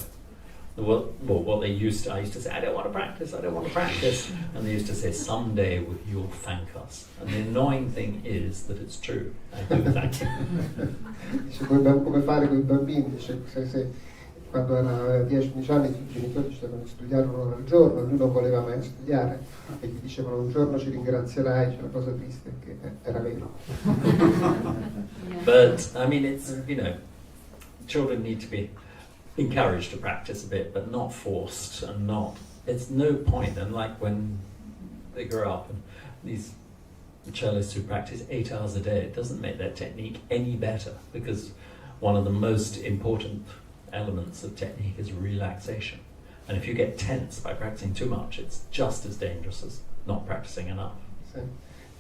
what they used to, I used to say, I don't want to practice, and they used to say, someday you'll thank us. And the annoying thing is that it's true. I do thank you. Dice come fare con i bambini, dice, se quando aveva 10-11 anni i genitori dicevano di studiare un'ora al giorno, lui non voleva mai studiare, e gli dicevano un giorno ci ringrazierai, c'è una cosa triste che era vero. But I mean, it's, you know, children need to be encouraged to practice a bit, but not forced, and not, it's no point. And like when they grow up, and these cellists who practice 8 hours a day, it doesn't make their technique any better, because one of the most important elements of technique is relaxation. And if you get tense by practicing too much, it's just as dangerous as not practicing enough. Sì.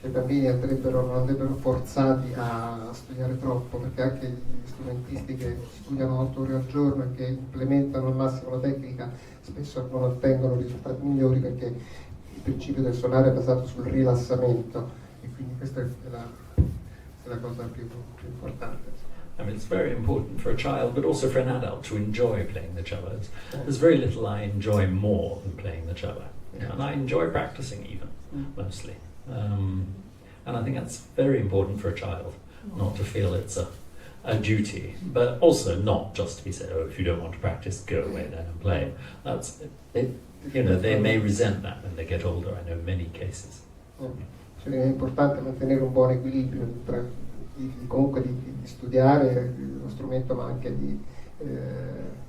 I bambini non andrebbero forzati a studiare troppo, perché anche gli strumentisti che studiano 8 ore al giorno e che implementano al massimo la tecnica spesso non ottengono risultati migliori, perché il principio del suonare è basato sul rilassamento, e quindi questa è la cosa più importante. I mean, it's very important for a child, but also for an adult, to enjoy playing the cello. There's very little I enjoy more than playing the cello. And I enjoy practicing even, mostly. And I think that's very important for a child, not to feel it's a duty, but also not just to be said, oh, if you don't want to practice, go away then and play. They may resent that when they get older. I know many cases. Cioè, è importante mantenere un buon equilibrio comunque di studiare lo strumento, ma anche di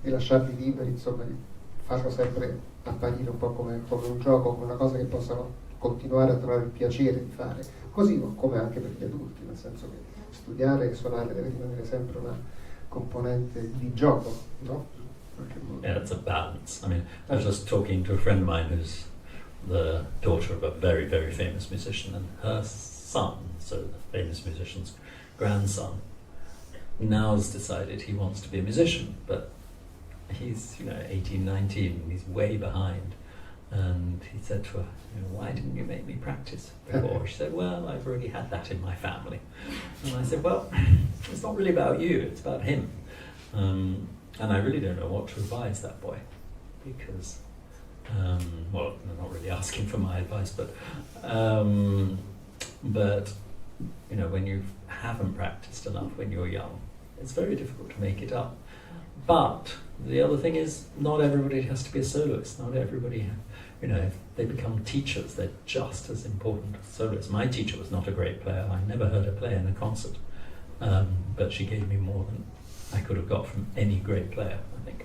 lasciarli liberi, insomma, di farlo sempre apparire un po' come un gioco, come una cosa che possano continuare a trovare il piacere di fare, così come anche per gli adulti, nel senso che studiare e suonare deve rimanere sempre una componente di gioco, no? Yeah, it's a balance. I mean, I was just talking to a friend of mine who's the daughter of a very, very famous musician, and her son, so the famous musician's grandson, now has decided he wants to be a musician, but he's 18, 19, and he's way behind. And he said to her, why didn't you make me practice before? She said, well, I've already had that in my family. And I said, well, it's not really about you, it's about him. And I really don't know what to advise that boy, because, well, I'm not really asking for my advice, but when you haven't practiced enough when you're young, it's very difficult to make it up. But the other thing is, not everybody has to be a soloist. Not everybody, if they become teachers, they're just as important as soloists. My teacher was not a great player. I never heard her play in a concert, but she gave me more than I could have got from any great player, I think.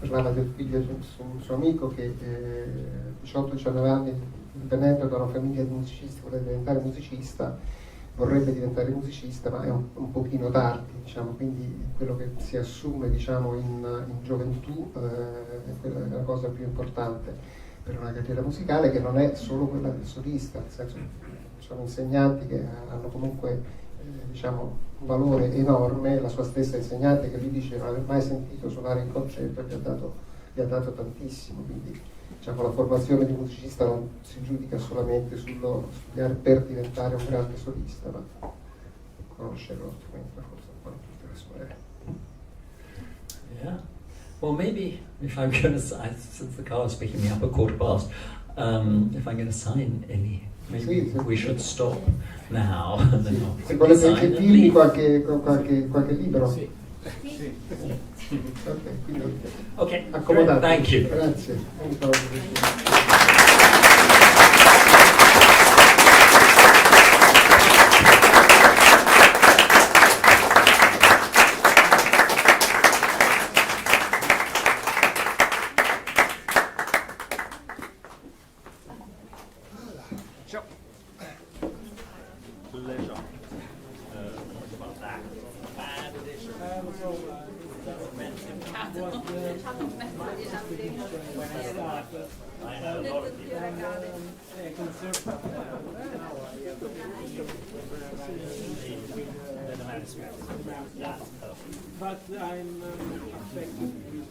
Parlava del figlio di un suo amico che 18-19 anni, venendo da una famiglia di musicisti, vorrebbe diventare musicista, ma è un pochino tardi, quindi quello che si assume in gioventù è la cosa più importante per una carriera musicale, che non è solo quella del solista, nel senso che ci sono insegnanti che hanno comunque un valore enorme. La sua stessa insegnante, che lui dice non aver mai sentito suonare in concerto, gli ha dato tantissimo, quindi la formazione di musicista non si giudica solamente sullo studiare per diventare un grande solista, ma conoscere lo strumento, forse un po' tutte le sue. Yeah. Well, maybe if I'm going to, since the car is picking me up at 15:15, if I'm going to sign any, maybe we should stop now. And then Se volete anche dirmi qualche libro. Sì. Ok, quindi accomodate. Thank you. Grazie. But I'm affected with